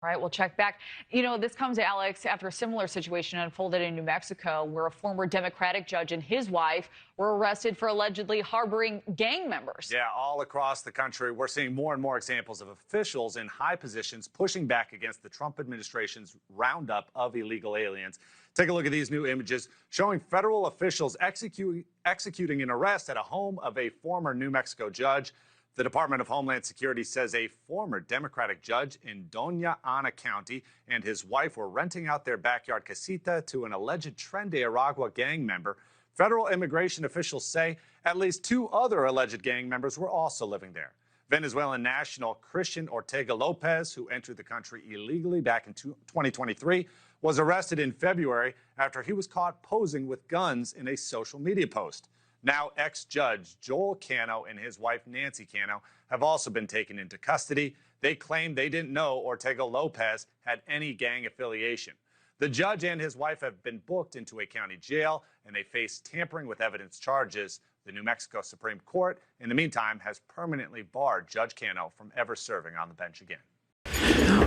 All right, we'll check back. This comes, Alex, after a similar situation unfolded in New Mexico, where a former Democratic judge and his wife were arrested for allegedly harboring gang members. Yeah, all across the country, we're seeing more and more examples of officials in high positions pushing back against the Trump administration's roundup of illegal aliens. Take a look at these new images showing federal officials executing an arrest at a home of a former New Mexico judge. The Department of Homeland Security says a former Democratic judge in Doña Ana County and his wife were renting out their backyard casita to an alleged Tren de Aragua gang member. Federal immigration officials say at least 2 other alleged gang members were also living there. Venezuelan national Christian Ortega Lopez, who entered the country illegally back in 2023, was arrested in February after he was caught posing with guns in a social media post. Now, ex-judge Joel Cano and his wife Nancy Cano have also been taken into custody. They claim they didn't know Ortega Lopez had any gang affiliation. The judge and his wife have been booked into a county jail, and they face tampering with evidence charges. The New Mexico Supreme Court, in the meantime, has permanently barred Judge Cano from ever serving on the bench again.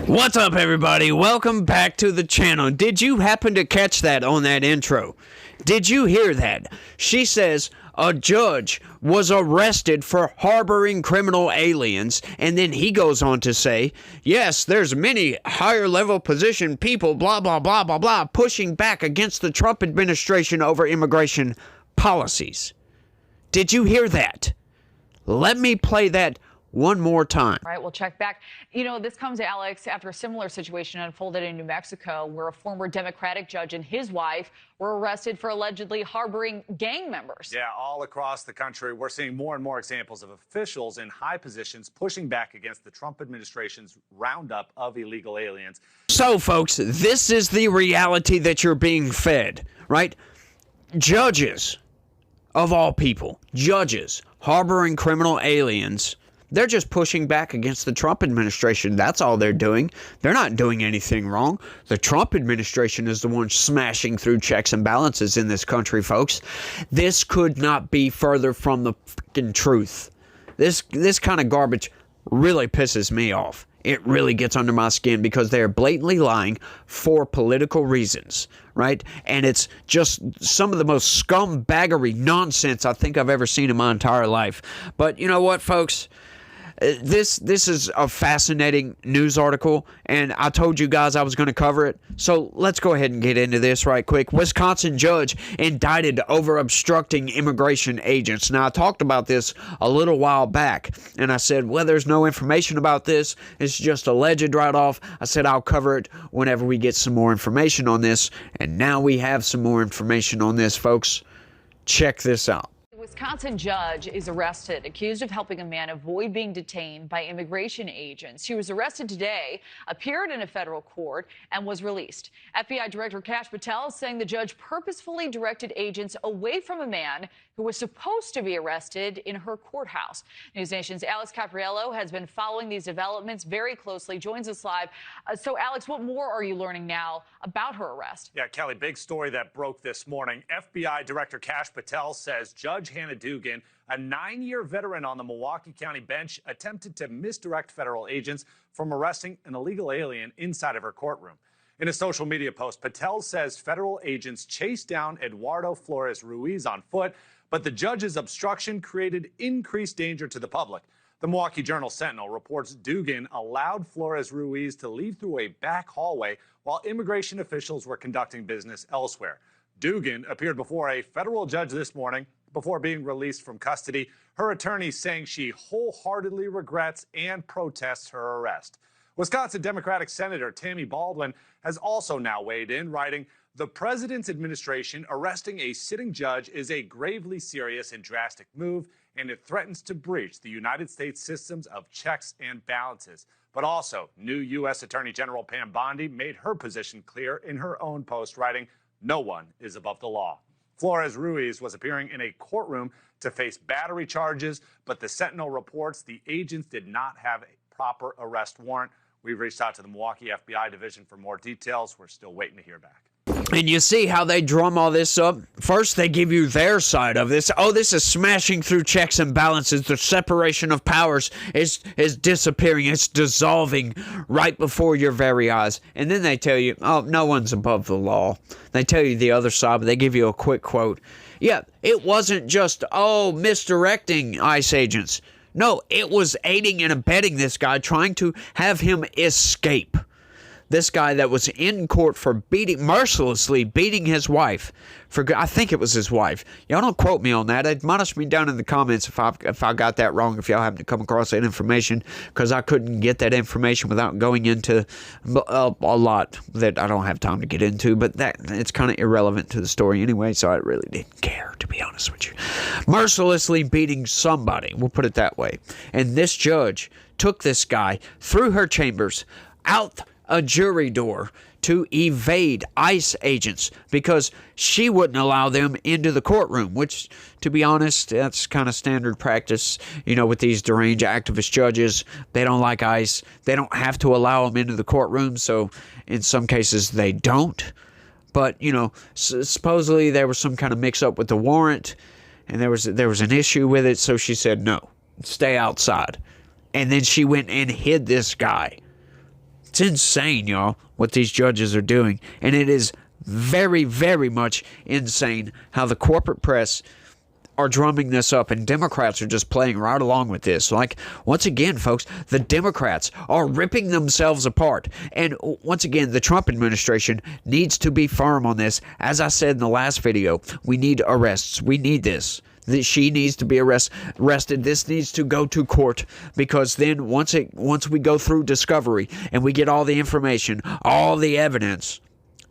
What's up, everybody? Welcome back to the channel. Did you happen to catch that on that intro? Did you hear that? She says a judge was arrested for harboring criminal aliens, and then he goes on to say, yes, there's many higher level position people, blah, blah, blah, blah, blah, pushing back against the Trump administration over immigration policies. Did you hear that? Let me play that one more time. All right, we'll check back. This comes, Alex, after a similar situation unfolded in New Mexico, where a former Democratic judge and his wife were arrested for allegedly harboring gang members. Yeah, all across the country, we're seeing more and more examples of officials in high positions pushing back against the Trump administration's roundup of illegal aliens. So, folks, this is the reality that you're being fed, right? Judges, of all people, judges harboring criminal aliens, they're just pushing back against the Trump administration. That's all they're doing. They're not doing anything wrong. The Trump administration is the one smashing through checks and balances in this country, folks. This could not be further from the fucking truth. This kind of garbage really pisses me off. It really gets under my skin because they are blatantly lying for political reasons, right? And it's just some of the most scumbaggery nonsense I think I've ever seen in my entire life. But you know what, folks? This is a fascinating news article, and I told you guys I was going to cover it. So let's go ahead and get into this right quick. Wisconsin judge indicted over obstructing immigration agents. Now, I talked about this a little while back, and I said, well, there's no information about this. It's just alleged right off. I said I'll cover it whenever we get some more information on this, and now we have some more information on this, folks. Check this out. Wisconsin judge is arrested, accused of helping a man avoid being detained by immigration agents. She was arrested today, appeared in a federal court, and was released. FBI Director Kash Patel is saying the judge purposefully directed agents away from a man who was supposed to be arrested in her courthouse. News Nation's Alex Capriello has been following these developments very closely, joins us live. So, Alex, what more are you learning now about her arrest? Yeah, Kelly, big story that broke this morning. FBI Director Kash Patel says Judge Hannah Dugan, a 9-year veteran on the Milwaukee County bench, attempted to misdirect federal agents from arresting an illegal alien inside of her courtroom. In a social media post, Patel says federal agents chased down Eduardo Flores Ruiz on foot, but the judge's obstruction created increased danger to the public. The Milwaukee Journal-Sentinel reports Dugan allowed Flores Ruiz to leave through a back hallway while immigration officials were conducting business elsewhere. Dugan appeared before a federal judge this morning before being released from custody. Her attorney saying she wholeheartedly regrets and protests her arrest. Wisconsin Democratic Senator Tammy Baldwin has also now weighed in, writing, "The president's administration arresting a sitting judge is a gravely serious and drastic move, and it threatens to breach the United States systems of checks and balances." But also, new U.S. Attorney General Pam Bondi made her position clear in her own post, writing, "No one is above the law." Flores Ruiz was appearing in a courtroom to face battery charges, but the Sentinel reports the agents did not have a proper arrest warrant. We've reached out to the Milwaukee FBI division for more details. We're still waiting to hear back. And you see how they drum all this up? First, they give you their side of this. Oh, this is smashing through checks and balances. The separation of powers is disappearing. It's dissolving right before your very eyes. And then they tell you, oh, no one's above the law. They tell you the other side, but they give you a quick quote. Yeah, it wasn't just, misdirecting ICE agents. No, it was aiding and abetting this guy, trying to have him escape. This guy that was in court for mercilessly beating his wife. I think it was his wife. Y'all don't quote me on that. Admonish me down in the comments if I got that wrong, if y'all happen to come across that information, because I couldn't get that information without going into a lot that I don't have time to get into, but it's kind of irrelevant to the story anyway, so I really didn't care, to be honest with you. Mercilessly beating somebody, we'll put it that way. And this judge took this guy through her chambers, out a jury door, to evade ICE agents because she wouldn't allow them into the courtroom, which, to be honest, that's kind of standard practice, with these deranged activist judges. They don't like ICE. They don't have to allow them into the courtroom, so in some cases they don't. But, supposedly there was some kind of mix-up with the warrant, and there was an issue with it, so she said, no, stay outside. And then she went and hid this guy. It's insane, y'all, what these judges are doing. And it is very, very much insane how the corporate press are drumming this up, and Democrats are just playing right along with this. Like, once again, folks, the Democrats are ripping themselves apart. And once again, the Trump administration needs to be firm on this. As I said in the last video, we need arrests. We need this. She needs to be arrested. This needs to go to court, because then once we go through discovery and we get all the information, all the evidence,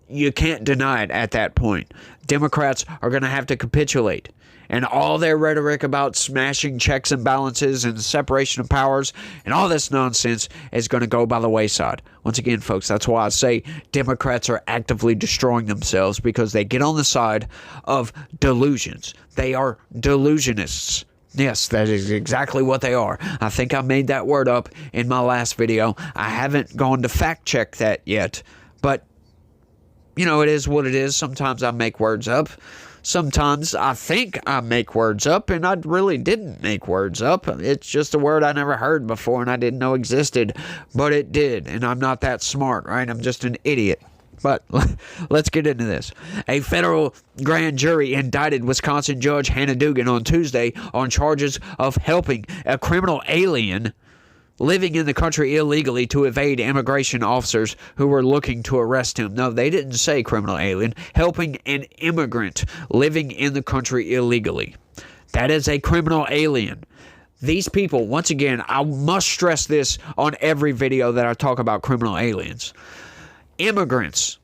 you can't deny it at that point. Democrats are going to have to capitulate. And all their rhetoric about smashing checks and balances and separation of powers and all this nonsense is going to go by the wayside. Once again, folks, that's why I say Democrats are actively destroying themselves, because they get on the side of delusions. They are delusionists. Yes, that is exactly what they are. I think I made that word up in my last video. I haven't gone to fact check that yet, but it is what it is. Sometimes I make words up. Sometimes I think I make words up, and I really didn't make words up. It's just a word I never heard before and I didn't know existed, but it did, and I'm not that smart, right? I'm just an idiot. But let's get into this. A federal grand jury indicted Wisconsin Judge Hannah Duggan on Tuesday on charges of helping a criminal alien living in the country illegally to evade immigration officers who were looking to arrest him. No, they didn't say criminal alien. Helping an immigrant living in the country illegally. That is a criminal alien. These people, once again, I must stress this on every video that I talk about criminal aliens. Immigrants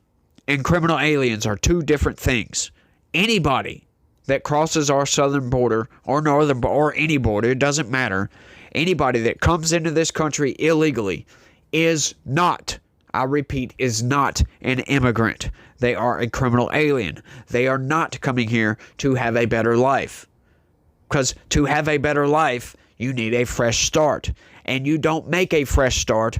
and criminal aliens are two different things. Anybody that crosses our southern border or northern or any border, it doesn't matter. Anybody that comes into this country illegally is not, I repeat, is not an immigrant. They are a criminal alien. They are not coming here to have a better life. Because to have a better life, you need a fresh start. And you don't make a fresh start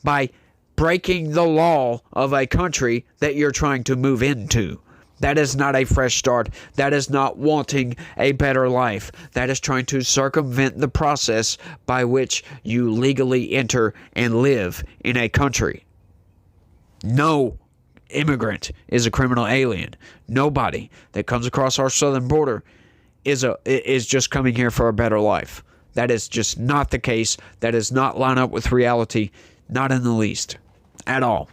by breaking the law of a country that you're trying to move into. That is not a fresh start. That is not wanting a better life. That is trying to circumvent the process by which you legally enter and live in a country. No immigrant is a criminal alien. Nobody that comes across our southern border is just coming here for a better life. That is just not the case. That does not line up with reality, not in the least, at all.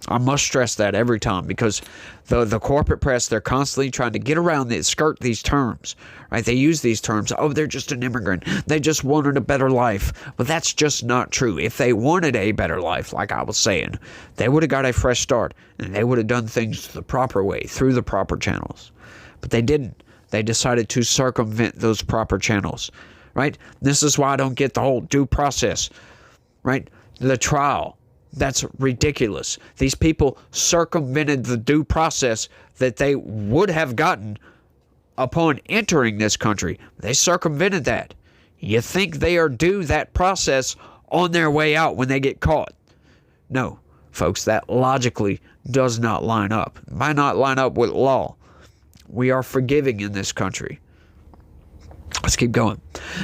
I must stress that every time, because the corporate press, they're constantly trying to get around it, skirt these terms, right? They use these terms. Oh, they're just an immigrant. They just wanted a better life. But that's just not true. If they wanted a better life, like I was saying, they would have got a fresh start, and they would have done things the proper way, through the proper channels. But they didn't. They decided to circumvent those proper channels, right? This is why I don't get the whole due process, right? The trial. That's ridiculous. These people circumvented the due process that they would have gotten upon entering this country. They circumvented that. You think they are due that process on their way out when they get caught? No. folks. That logically does not line up. It might not line up with law. We are forgiving in this country. Let's keep going.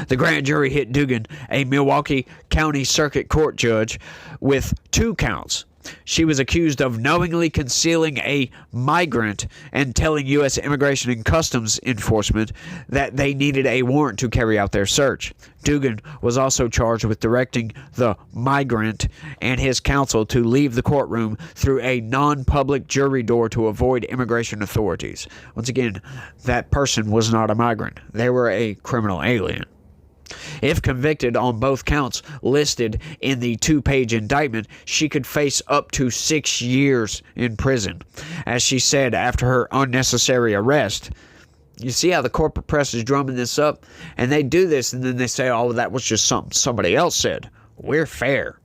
The grand jury hit Dugan, a Milwaukee County Circuit Court judge, with 2 counts. She was accused of knowingly concealing a migrant and telling U.S. Immigration and Customs Enforcement that they needed a warrant to carry out their search. Dugan was also charged with directing the migrant and his counsel to leave the courtroom through a non-public jury door to avoid immigration authorities. Once again, that person was not a migrant. They were a criminal alien. If convicted on both counts listed in the 2-page indictment, she could face up to 6 years in prison. As she said after her unnecessary arrest, you see how the corporate press is drumming this up? And they do this and then they say, oh, that was just something somebody else said. We're fair.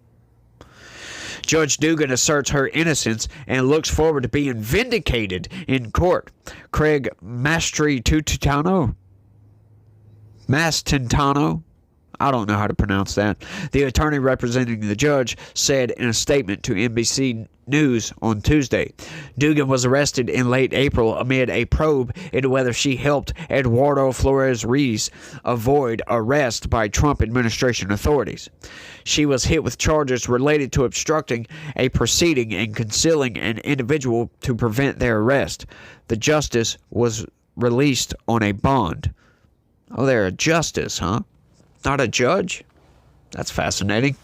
Judge Dugan asserts her innocence and looks forward to being vindicated in court. Craig Mastrotano, I don't know how to pronounce that. The attorney representing the judge said in a statement to NBC News on Tuesday, Dugan was arrested in late April amid a probe into whether she helped Eduardo Flores Ruiz avoid arrest by Trump administration authorities. She was hit with charges related to obstructing a proceeding and concealing an individual to prevent their arrest. The justice was released on a bond. Oh, they're a justice, huh? Not a judge? That's fascinating.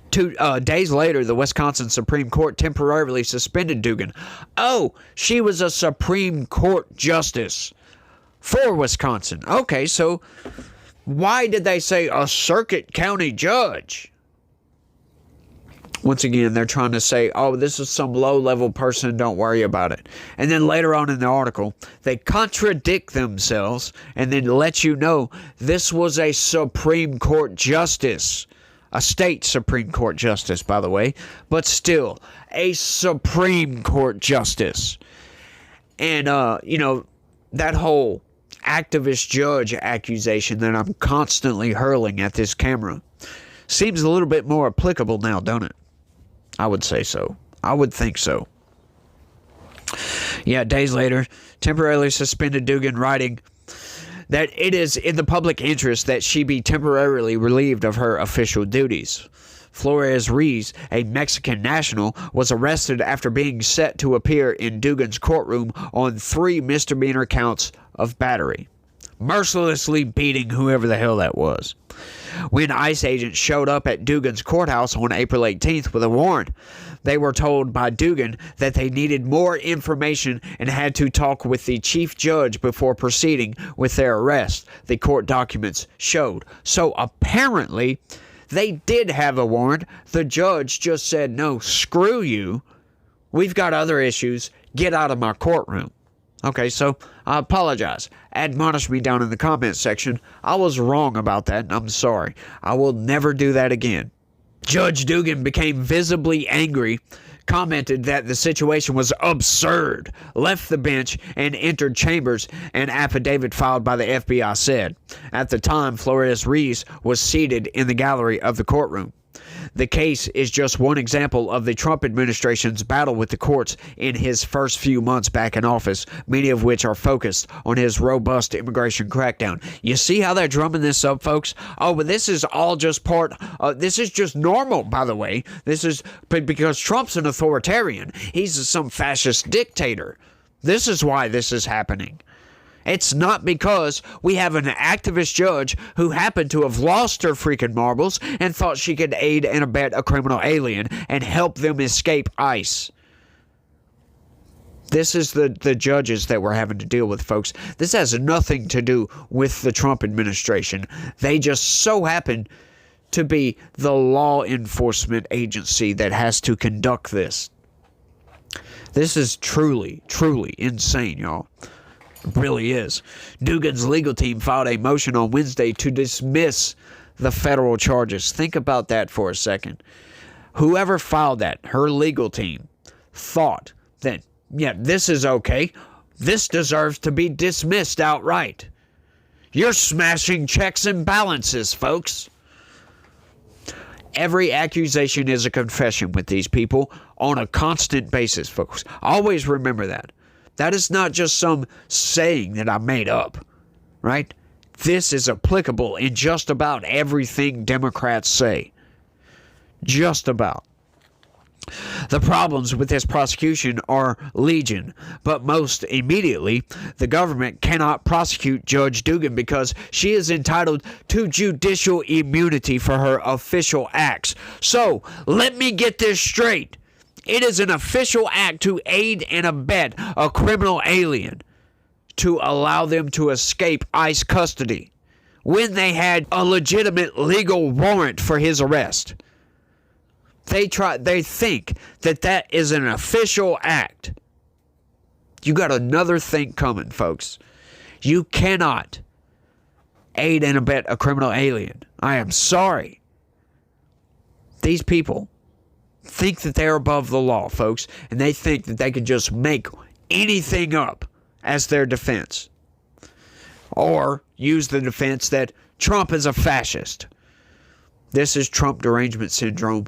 2 days later, the Wisconsin Supreme Court temporarily suspended Dugan. Oh, she was a Supreme Court justice for Wisconsin. Okay, so why did they say a circuit county judge? Once again, they're trying to say, oh, this is some low-level person, don't worry about it. And then later on in the article, they contradict themselves and then let you know this was a Supreme Court justice. A state Supreme Court justice, by the way. But still, a Supreme Court justice. And, that whole activist judge accusation that I'm constantly hurling at this camera seems a little bit more applicable now, don't it? I would say so. I would think so. Yeah, days later, temporarily suspended Dugan, writing that it is in the public interest that she be temporarily relieved of her official duties. Flores Ruiz, a Mexican national, was arrested after being set to appear in Dugan's courtroom on 3 misdemeanor counts of battery, mercilessly beating whoever the hell that was. When ICE agents showed up at Dugan's courthouse on April 18th with a warrant, they were told by Dugan that they needed more information and had to talk with the chief judge before proceeding with their arrest, the court documents showed. So apparently, they did have a warrant. The judge just said, no, screw you. We've got other issues. Get out of my courtroom. Okay, so I apologize. Admonish me down in the comments section. I was wrong about that, and I'm sorry. I will never do that again. Judge Dugan became visibly angry, commented that the situation was absurd, left the bench, and entered chambers, an affidavit filed by the FBI said. At the time, Flores Ruiz was seated in the gallery of the courtroom. The case is just one example of the Trump administration's battle with the courts in his first few months back in office, many of which are focused on his robust immigration crackdown. You see how they're drumming this up, folks? Oh, but this is all just this is just normal, by the way. This is because Trump's an authoritarian. He's some fascist dictator. This is why this is happening. It's not because we have an activist judge who happened to have lost her freaking marbles and thought she could aid and abet a criminal alien and help them escape ICE. This is the judges that we're having to deal with, folks. This has nothing to do with the Trump administration. They just so happen to be the law enforcement agency that has to conduct this. This is truly, truly insane, y'all. Really is. Dugan's legal team filed a motion on Wednesday to dismiss the federal charges. Think about that for a second. Whoever filed that, her legal team, thought that, yeah, this is okay. This deserves to be dismissed outright. You're smashing checks and balances, folks. Every accusation is a confession with these people on a constant basis, folks. Always remember that. That is not just some saying that I made up, right? This is applicable in just about everything Democrats say. Just about. The problems with this prosecution are legion, but most immediately, the government cannot prosecute Judge Dugan because she is entitled to judicial immunity for her official acts. So, let me get this straight. It is an official act to aid and abet a criminal alien to allow them to escape ICE custody when they had a legitimate legal warrant for his arrest. They think that is an official act. You got another thing coming, folks. You cannot aid and abet a criminal alien. I am sorry. These people think that they're above the law, folks, and they think that they can just make anything up as their defense. Or use the defense that Trump is a fascist. This is Trump derangement syndrome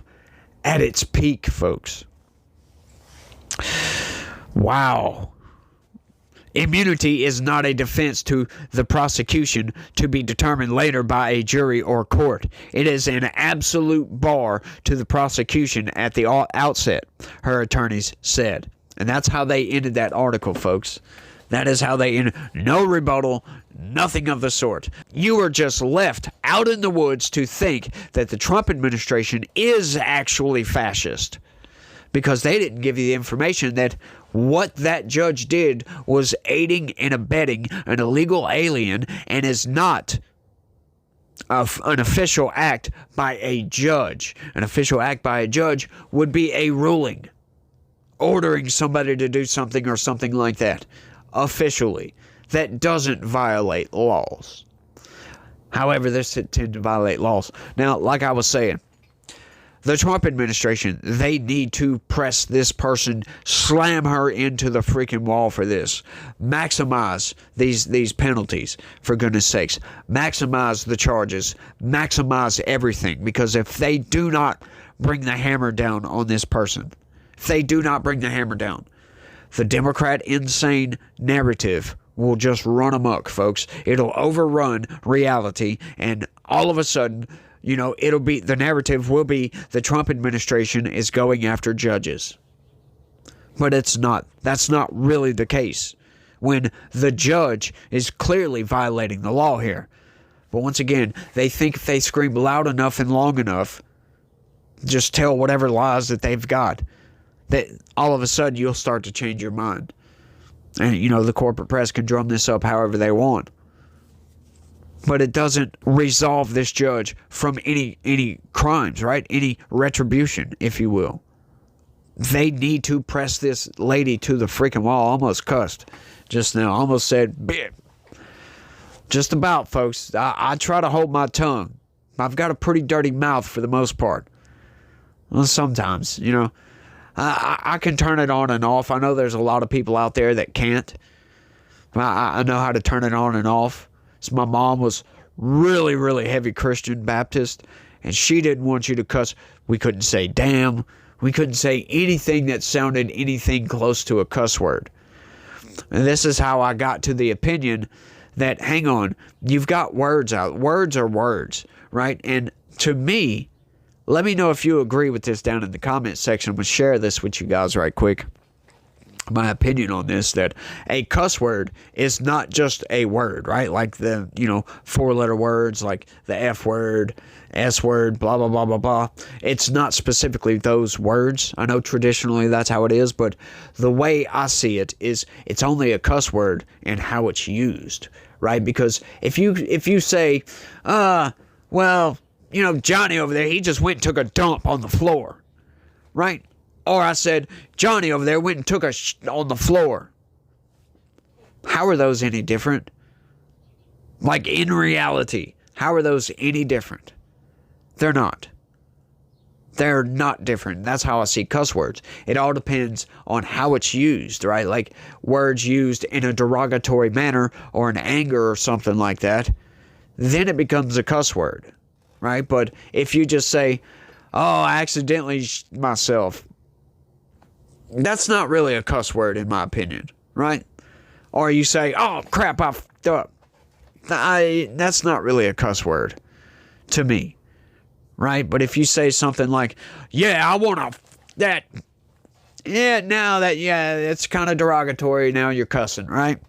at its peak, folks. Wow. Immunity is not a defense to the prosecution to be determined later by a jury or court. It is an absolute bar to the prosecution at the outset, her attorneys said. And that's how they ended that article, folks. That is how they ended. No rebuttal, nothing of the sort. You are just left out in the woods to think that the Trump administration is actually fascist because they didn't give you the information that what that judge did was aiding and abetting an illegal alien and is not an official act by a judge. An official act by a judge would be a ruling ordering somebody to do something or something like that officially. That doesn't violate laws. However, this tend to violate laws. Now, like I was saying, the Trump administration, they need to press this person, slam her into the freaking wall for this. Maximize these penalties, for goodness sakes. Maximize the charges. Maximize everything. Because if they do not bring the hammer down on this person, if they do not bring the hammer down, the Democrat insane narrative will just run amok, folks. It'll overrun reality, and all of a sudden, the narrative will be the Trump administration is going after judges. But it's not. That's not really the case when the judge is clearly violating the law here. But once again, they think if they scream loud enough and long enough, just tell whatever lies that they've got, that all of a sudden you'll start to change your mind. And, the corporate press can drum this up however they want. But it doesn't resolve this judge from any crimes, right? Any retribution, if you will. They need to press this lady to the freaking wall. Almost cussed just now. Almost said, bitch. Just about, folks. I try to hold my tongue. I've got a pretty dirty mouth for the most part. Well, sometimes, I can turn it on and off. I know there's a lot of people out there that can't. I know how to turn it on and off. So my mom was really, really heavy Christian Baptist, and she didn't want you to cuss. We couldn't say damn. We couldn't say anything that sounded anything close to a cuss word. And this is how I got to the opinion that, hang on, you've got words out. Words are words, right? And to me, let me know if you agree with this down in the comment section. I'm going to share this with you guys right quick. My opinion on this, that a cuss word is not just a word, right? Like the, 4-letter words like the F word, S word, blah, blah, blah, blah, blah. It's not specifically those words. I know traditionally that's how it is, but the way I see it is it's only a cuss word and how it's used, right? Because if you say, well, Johnny over there, he just went and took a dump on the floor, right? Or I said, Johnny over there went and took a on the floor. How are those any different? Like in reality, how are those any different? They're not. They're not different. That's how I see cuss words. It all depends on how it's used, right? Like words used in a derogatory manner or in anger or something like that, then it becomes a cuss word, right? But if you just say, oh, I accidentally myself. That's not really a cuss word in my opinion, right? Or you say, oh, crap, I fucked up. That's not really a cuss word to me, right? But if you say something like, yeah, I want to, that, yeah, now that, yeah, it's kind of derogatory. Now you're cussing, right?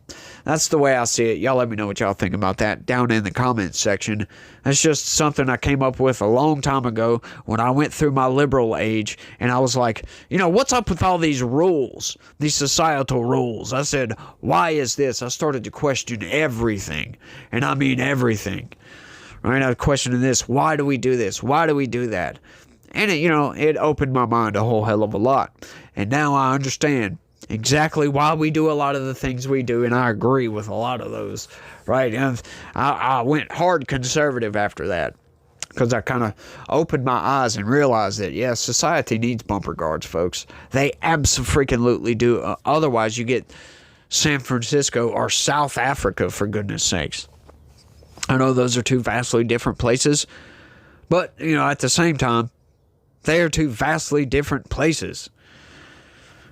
That's the way I see it. Y'all let me know what y'all think about that down in the comments section. That's just something I came up with a long time ago when I went through my liberal age, and I was like, you know, what's up with all these rules, these societal rules? I said, why is this? I started to question everything, and I mean everything. Right? I was questioning this. Why do we do this? Why do we do that? And it opened my mind a whole hell of a lot. And now I understand exactly why we do a lot of the things we do, and I agree with a lot of those, right? And I went hard conservative after that because I kind of opened my eyes and realized that, yeah, society needs bumper guards, folks. They abso-freaking-lutely do. Otherwise, you get San Francisco or South Africa, for goodness sakes. I know those are two vastly different places, but, at the same time, they are two vastly different places.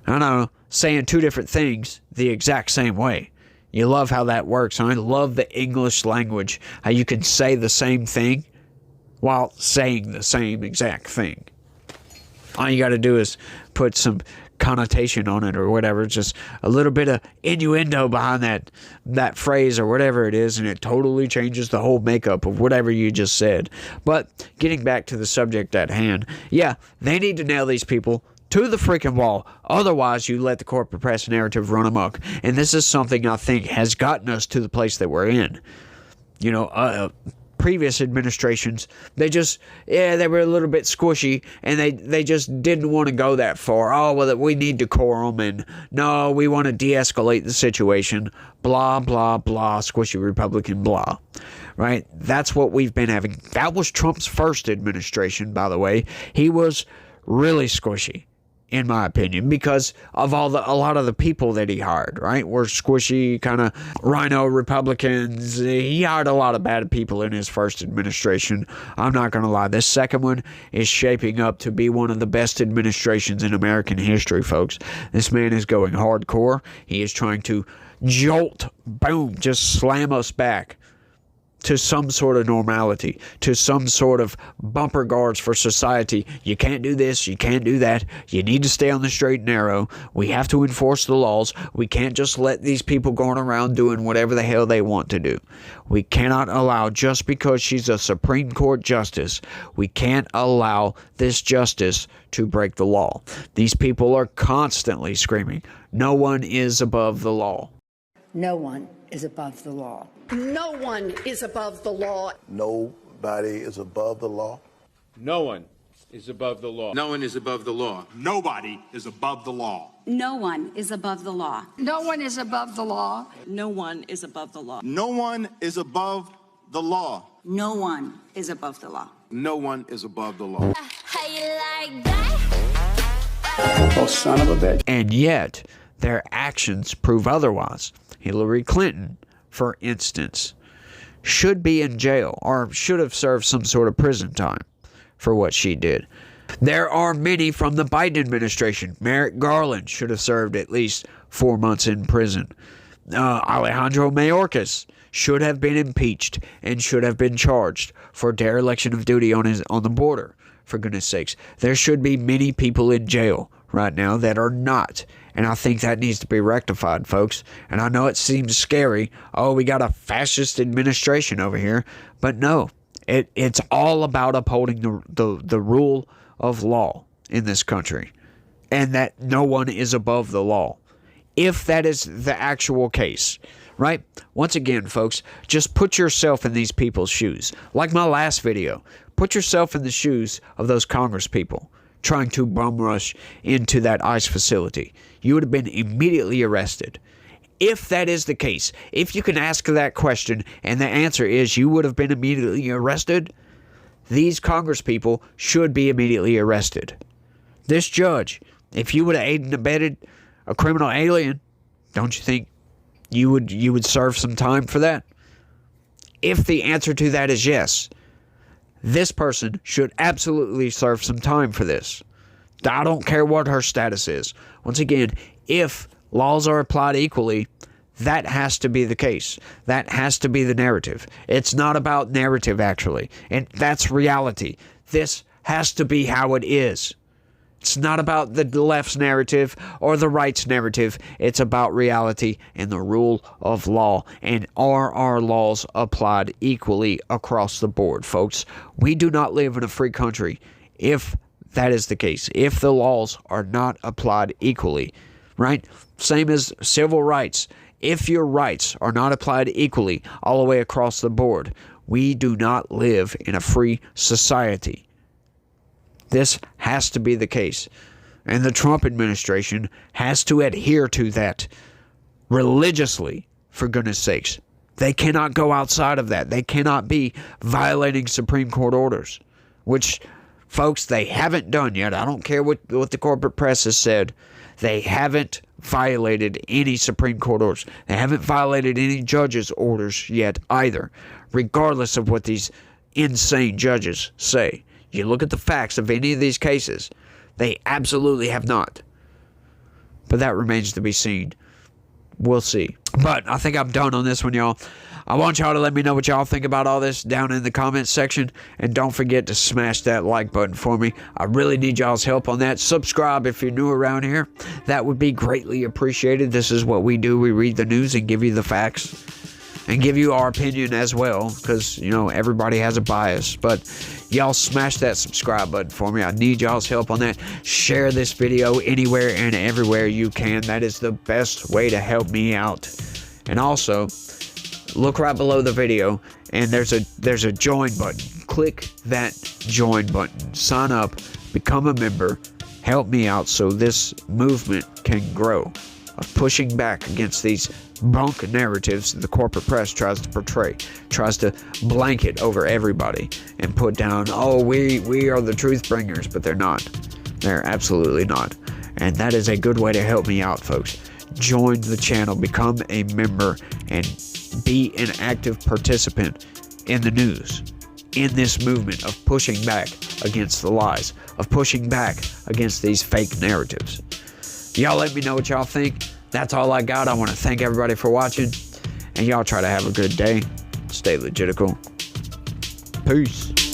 I know, saying two different things the exact same way. You love how that works. I love the English language, how you can say the same thing while saying the same exact thing. All you got to do is put some connotation on it or whatever, just a little bit of innuendo behind that phrase or whatever it is, and it totally changes the whole makeup of whatever you just said. But getting back to the subject at hand, yeah, they need to nail these people to the freaking wall. Otherwise, you let the corporate press narrative run amok. And this is something I think has gotten us to the place that we're in. Previous administrations, they were a little bit squishy, and they just didn't want to go that far. Oh, well, we need decorum, and no, we want to de-escalate the situation. Blah, blah, blah, squishy Republican blah. Right? That's what we've been having. That was Trump's first administration, by the way. He was really squishy, in my opinion, because of a lot of the people that he hired, right? Were squishy, kind of rhino Republicans. He hired a lot of bad people in his first administration. I'm not going to lie. This second one is shaping up to be one of the best administrations in American history, folks. This man is going hardcore. He is trying to jolt, boom, just slam us back to some sort of normality, to some sort of bumper guards for society. You can't do this, you can't do that. You need to stay on the straight and narrow. We have to enforce the laws. We can't just let these people going around doing whatever the hell they want to do. We cannot allow, just because she's a Supreme Court justice, we can't allow this justice to break the law. These people are constantly screaming, no one is above the law. No one is above the law. No one is above the law. Nobody is above the law. No one is above the law. No one is above the law. Nobody is above the law. No one is above the law. No one is above the law. No one is above the law. No one is above the law. No one is above the law. No one is above the law. How you like that? Oh, son of a bitch. And yet, their actions prove otherwise. Hillary Clinton, for instance, should be in jail or should have served some sort of prison time for what she did. There are many from the Biden administration. Merrick Garland should have served at least 4 months in prison. Alejandro Mayorkas should have been impeached and should have been charged for dereliction of duty on the border, for goodness sakes. There should be many people in jail right now that are not. And I think that needs to be rectified, folks. And I know it seems scary. Oh, we got a fascist administration over here. But no, it's all about upholding the rule of law in this country. And that no one is above the law. If that is the actual case, right? Once again, folks, just put yourself in these people's shoes. Like my last video, put yourself in the shoes of those Congress people trying to bum rush into that ICE facility. You would have been immediately arrested. If that is the case, if you can ask that question and the answer is you would have been immediately arrested, these Congress people should be immediately arrested. This judge, if you would have aided and abetted a criminal alien, don't you think you would serve some time for that? If the answer to that is yes, this person should absolutely serve some time for this. I don't care what her status is. Once again, if laws are applied equally, that has to be the case. That has to be the narrative. It's not about narrative, actually. And that's reality. This has to be how it is. It's not about the left's narrative or the right's narrative. It's about reality and the rule of law. And are our laws applied equally across the board, folks? We do not live in a free country if that is the case. If the laws are not applied equally, right? Same as civil rights. If your rights are not applied equally all the way across the board, we do not live in a free society. This has to be the case. And the Trump administration has to adhere to that religiously, for goodness sakes. They cannot go outside of that. They cannot be violating Supreme Court orders, which, folks, they haven't done yet. I don't care what the corporate press has said. They haven't violated any Supreme Court orders. They haven't violated any judges' orders yet either, regardless of what these insane judges say. You look at the facts of any of these cases, they absolutely have not. But that remains to be seen. We'll see. But I think I'm done on this one, y'all. I want y'all to let me know what y'all think about all this down in the comments section. And don't forget to smash that like button for me. I really need y'all's help on that. Subscribe if you're new around here. That would be greatly appreciated. This is what we do. We read the news and give you the facts. And give you our opinion as well. Because, you know, everybody has a bias. But y'all smash that subscribe button for me. I need y'all's help on that. Share this video anywhere and everywhere you can. That is the best way to help me out. And also, look right below the video and there's a join button. Click that join button. Sign up, become a member, help me out so this movement can grow of pushing back against these bunk narratives the corporate press tries to portray, tries to blanket over everybody and put down, oh, we are the truth bringers, but they're not. They're absolutely not. And that is a good way to help me out, folks. Join the channel, become a member, and be an active participant in the news, in this movement of pushing back against the lies, of pushing back against these fake narratives. Y'all let me know what y'all think. That's all I got. I want to thank everybody for watching, and y'all try to have a good day. Stay legitical. Peace.